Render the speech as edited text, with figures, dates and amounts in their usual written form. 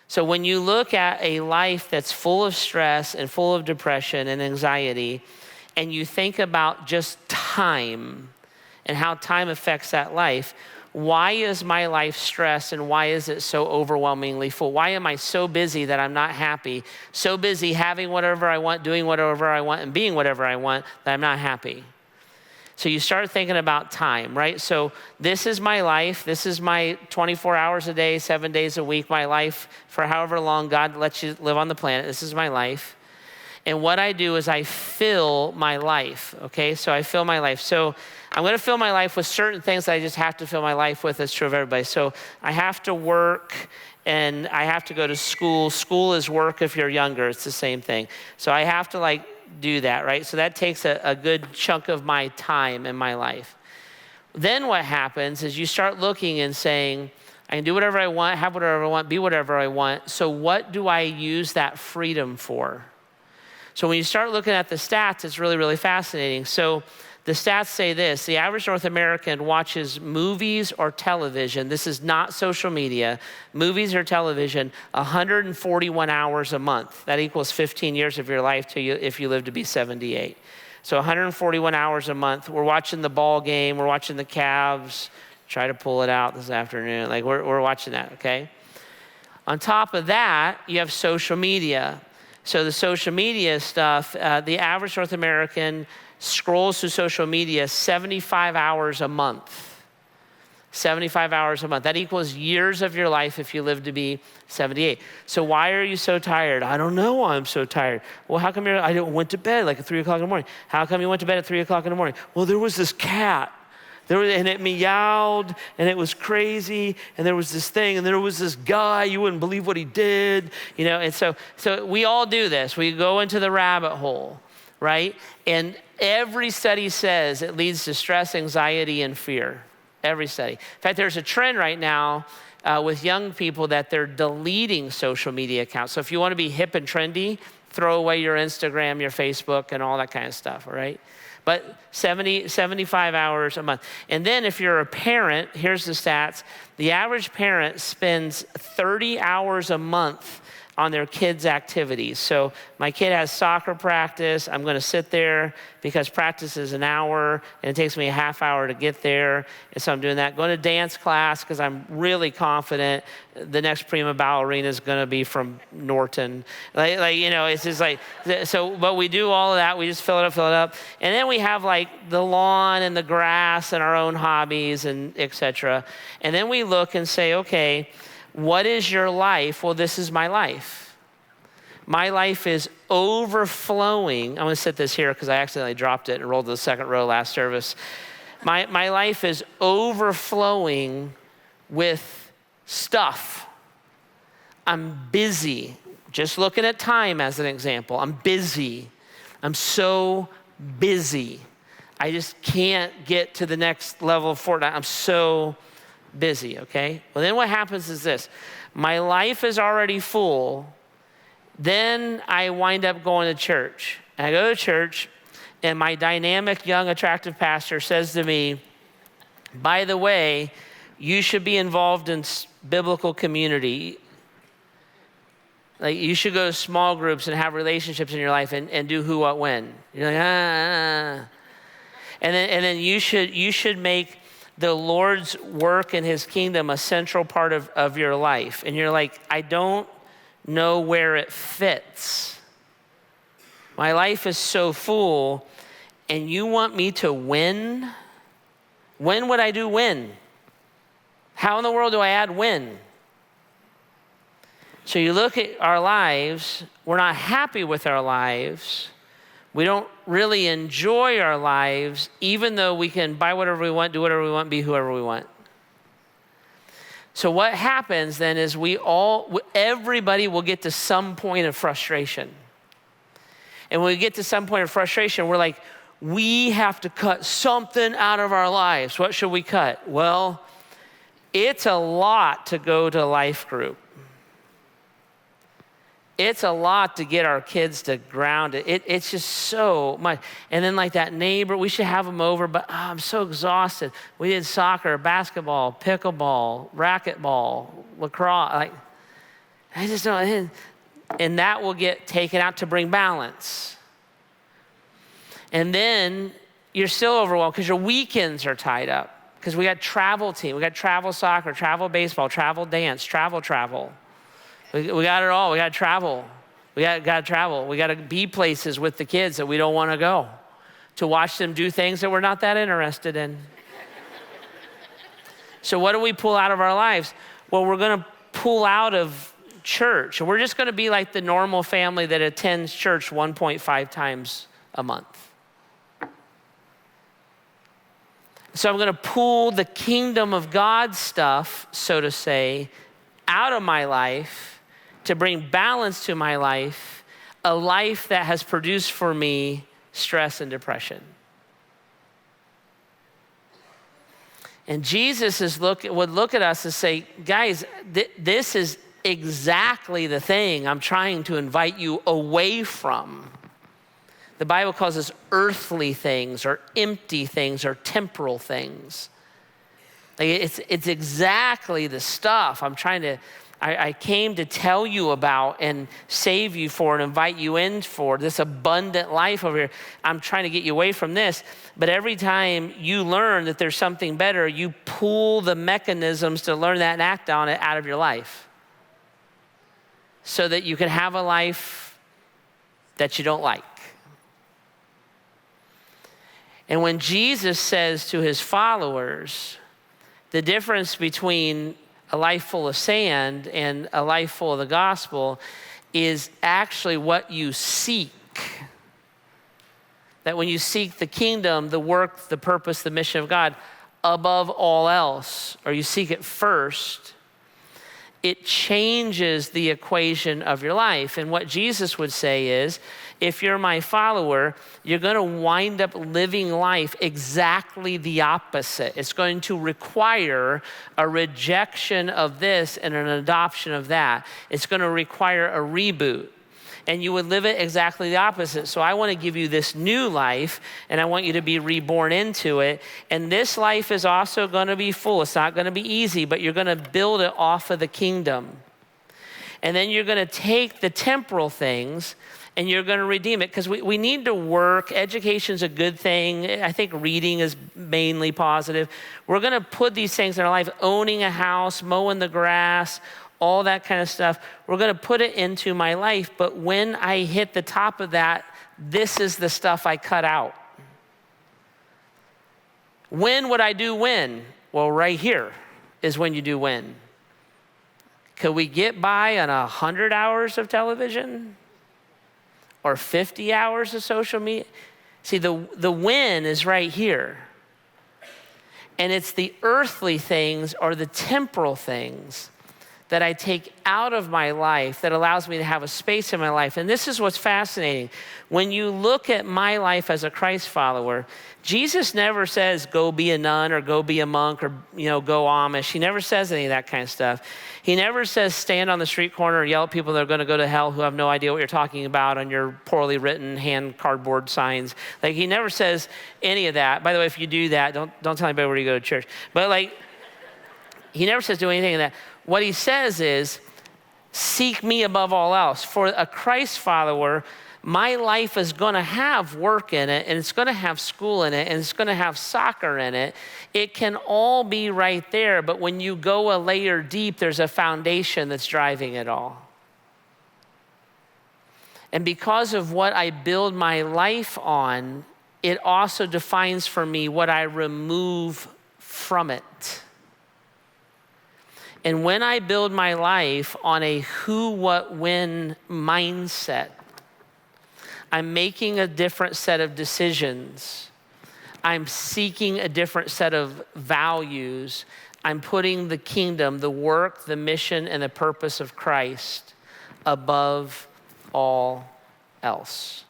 So when you look at a life that's full of stress and full of depression and anxiety, and you think about just time and how time affects that life, why is my life stressed and why is it so overwhelmingly full? Why am I so busy that I'm not happy? So busy having whatever I want, doing whatever I want, and being whatever I want that I'm not happy. So you start thinking about time, right? So this is my life. This is my 24 hours a day, 7 days a week, my life for however long God lets you live on the planet. This is my life. And what I do is I fill my life, okay? So I fill my life. So I'm gonna fill my life with certain things that I just have to fill my life with. That's true of everybody. So I have to work and I have to go to school. School is work if you're younger, it's the same thing. So I have to do that, right? So that takes a good chunk of my time in my life. Then what happens is you start looking and saying, I can do whatever I want, have whatever I want, be whatever I want. So what do I use that freedom for? So when you start looking at the stats, it's really, really fascinating. So the stats say this: the average North American watches movies or television, this is not social media, movies or television, 141 hours a month. That equals 15 years of your life if you live to be 78. So 141 hours a month. We're watching the ball game, we're watching the Cavs, try to pull it out this afternoon. We're watching that, okay? On top of that, you have social media. So the social media stuff, the average North American scrolls through social media 75 hours a month. 75 hours a month. That equals years of your life if you live to be 78. So why are you so tired? I don't know why I'm so tired. Well, how come I went to bed at 3 o'clock in the morning? How come you went to bed at 3 o'clock in the morning? Well, there was this cat. And it meowed, and it was crazy, and there was this thing, and there was this guy, you wouldn't believe what he did, and so we all do this. We go into the rabbit hole, right? And every study says it leads to stress, anxiety, and fear. Every study. In fact, there's a trend right now with young people that they're deleting social media accounts. So if you want to be hip and trendy, throw away your Instagram, your Facebook, and all that kind of stuff, all right? But 75 hours a month. And then if you're a parent, here's the stats. The average parent spends 30 hours a month on their kids' activities. So my kid has soccer practice. I'm gonna sit there because practice is an hour and it takes me a half hour to get there. And so I'm doing that. Going to dance class because I'm really confident the next prima ballerina is gonna be from Norton. It's just but we do all of that. We just fill it up. And then we have the lawn and the grass and our own hobbies and et cetera. And then we look and say, okay, what is your life? Well, this is my life. My life is overflowing. I'm gonna set this here because I accidentally dropped it and rolled to the second row last service. My life is overflowing with stuff. I'm busy. Just looking at time as an example. I'm busy. I'm so busy. I just can't get to the next level of Fortnite. I'm so busy, okay? Well, then what happens is this. My life is already full. Then I wind up going to church. And I go to church, and my dynamic, young, attractive pastor says to me, by the way, you should be involved in biblical community. You should go to small groups and have relationships in your life and do who, what, when. You're like, And then you should make the Lord's work in his kingdom a central part of your life. And you're like, I don't know where it fits. My life is so full, and you want me to win? When would I do win? How in the world do I add win? So you look at our lives, we're not happy with our lives. We don't really enjoy our lives, even though we can buy whatever we want, do whatever we want, be whoever we want. So what happens then is everybody will get to some point of frustration. And when we get to some point of frustration, we're like, we have to cut something out of our lives. What should we cut? Well, it's a lot to go to life group. It's a lot to get our kids to ground it. It's just so much. And then that neighbor, we should have them over, but I'm so exhausted. We did soccer, basketball, pickleball, racquetball, lacrosse. I just don't, and that will get taken out to bring balance. And then you're still overwhelmed because your weekends are tied up. Because we got travel team, we got travel soccer, travel baseball, travel dance, travel. We got it all. We got to travel. We got to travel. We got to be places with the kids that we don't want to go, to watch them do things that we're not that interested in. So what do we pull out of our lives? Well, we're going to pull out of church. And we're just going to be like the normal family that attends church 1.5 times a month. So I'm going to pull the kingdom of God stuff, so to say, out of my life to bring balance to my life, a life that has produced for me stress and depression. And Jesus would look at us and say, guys, this is exactly the thing I'm trying to invite you away from. The Bible calls this earthly things or empty things or temporal things. Like it's exactly the stuff I came to tell you about and save you for and invite you in for, this abundant life over here. I'm trying to get you away from this. But every time you learn that there's something better, you pull the mechanisms to learn that and act on it out of your life so that you can have a life that you don't like. And when Jesus says to his followers, the difference between a life full of sand and a life full of the gospel is actually what you seek. That when you seek the kingdom, the work, the purpose, the mission of God above all else, or you seek it first, it changes the equation of your life. And what Jesus would say is, if you're my follower, you're going to wind up living life exactly the opposite. It's going to require a rejection of this and an adoption of that. It's going to require a reboot. And you would live it exactly the opposite. So I want to give you this new life, and I want you to be reborn into it. And this life is also going to be full. It's not going to be easy, but you're going to build it off of the kingdom. And then you're going to take the temporal things and you're going to redeem it, because we need to work. Education's a good thing. I think reading is mainly positive. We're going to put these things in our life, owning a house, mowing the grass, all that kind of stuff. We're going to put it into my life. But when I hit the top of that, this is the stuff I cut out. When would I do when? Well, right here is when you do when. Could we get by on 100 hours of television? Or 50 hours of social media? See, the win is right here. And it's the earthly things or the temporal things that I take out of my life that allows me to have a space in my life. And this is what's fascinating. When you look at my life as a Christ follower, Jesus never says, go be a nun or go be a monk or, go Amish. He never says any of that kind of stuff. He never says stand on the street corner and yell at people that are going to go to hell who have no idea what you're talking about on your poorly written hand cardboard signs. Like, he never says any of that. By the way, if you do that, don't tell anybody where you go to church. But he never says do anything of that. What he says is, seek me above all else. For a Christ follower, my life is going to have work in it, and it's going to have school in it, and it's going to have soccer in it. It can all be right there, but when you go a layer deep, there's a foundation that's driving it all. And because of what I build my life on, it also defines for me what I remove from it. And when I build my life on a who, what, when mindset, I'm making a different set of decisions. I'm seeking a different set of values. I'm putting the kingdom, the work, the mission, and the purpose of Christ above all else.